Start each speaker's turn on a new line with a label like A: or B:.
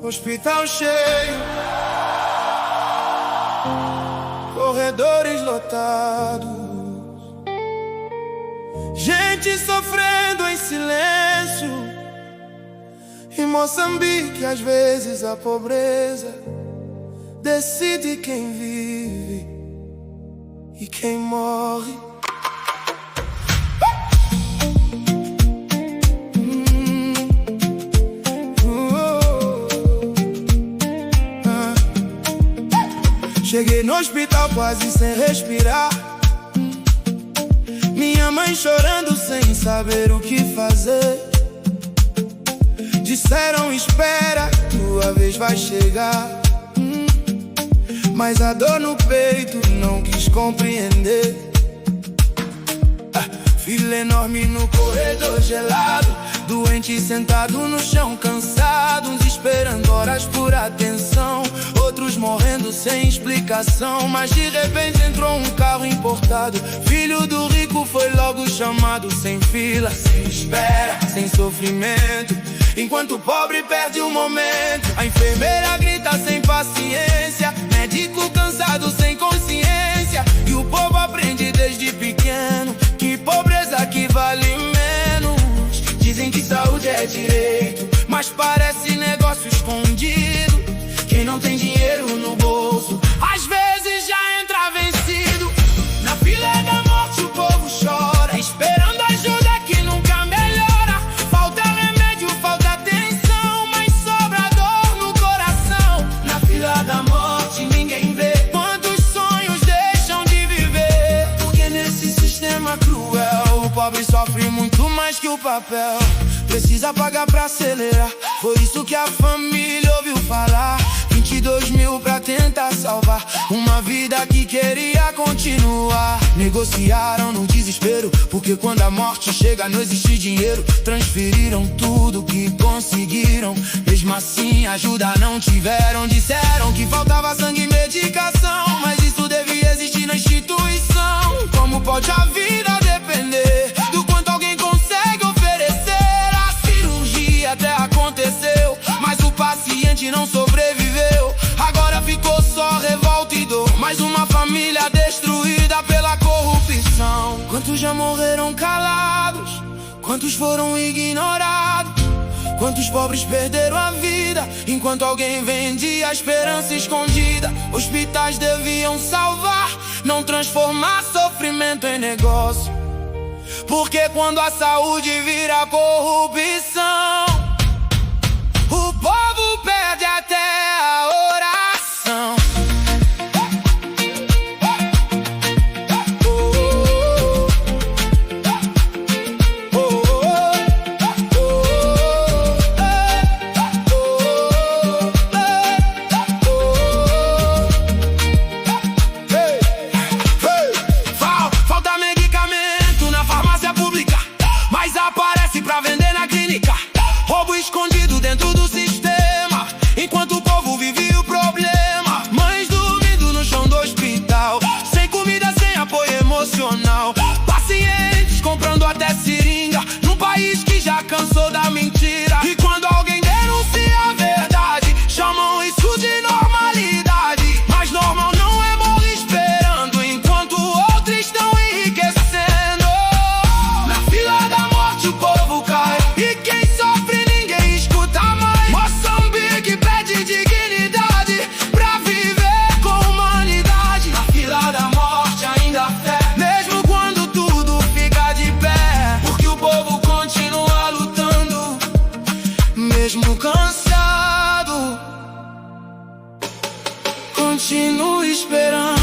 A: Hospital cheio, corredores lotados, gente sofrendo em silêncio. Em Moçambique, às vezes a pobreza decide quem vive e quem morre. Cheguei no hospital quase sem respirar, minha mãe chorando sem saber o que fazer. Disseram espera, tua vez vai chegar, mas a dor no peito não quis compreender. Fila enorme no corredor gelado, doente sentado no chão cansado, uns esperando horas por atenção, outros morrendo sem explicação. Mas de repente entrou um carro importado, filho do rico foi logo chamado. Sem fila, sem espera, sem sofrimento, enquanto o pobre perde o momento. A enfermeira grita sem paciência, médico cansado sem consciência, e o povo aprende desde pequeno que pobreza que vale menos. Dizem que saúde é direito, mas parece negócio escondido. Quem não tem dinheiro no bolso, às vezes já entra vencido. Na fila da morte o povo chora, esperando ajuda que nunca melhora. Falta remédio, falta atenção, mas sobra dor no coração. Na fila da morte ninguém vê quantos sonhos deixam de viver, porque nesse sistema cruel o pobre sofre muito mais que o papel. Precisa pagar pra acelerar, foi isso que a família ouviu falar. 22 mil pra tentar salvar uma vida que queria continuar. Negociaram no desespero, porque quando a morte chega não existe dinheiro. Transferiram tudo que conseguiram, mesmo assim ajuda não tiveram. Disseram que faltava sangue e medicação, mas isso devia existir na instituição. Como pode a vida depender do quanto alguém consegue oferecer? A cirurgia até aconteceu, mas o paciente não sobreviveu. Agora ficou só revolta e dor, mais uma família destruída pela corrupção. Quantos já morreram calados, quantos foram ignorados, quantos pobres perderam a vida enquanto alguém vendia a esperança escondida. Hospitais deviam salvar, não transformar sofrimento em negócio, porque quando a saúde vira corrupção, o povo perde até a oração. Falta medicamento na farmácia pública, mas aparece pra vender na clínica. Roubo escondido dentro do sistema, enquanto o povo vive o problema. Mães dormindo no chão do hospital, sem comida, sem apoio emocional. Pacientes comprando até seringa, num país que já cansou da mentira. E quando alguém denuncia a verdade, chamam isso de normalidade. Mas normal não é morrer esperando, enquanto outros estão enriquecendo. Na fila da morte o povo cai, e quem sofre ninguém escuta mais. Moçambique pede dignidade pra viver com humanidade. Na fila da morte ainda há fé, mesmo quando tudo fica de pé, porque o povo continua lutando, mesmo cansado, continua esperando.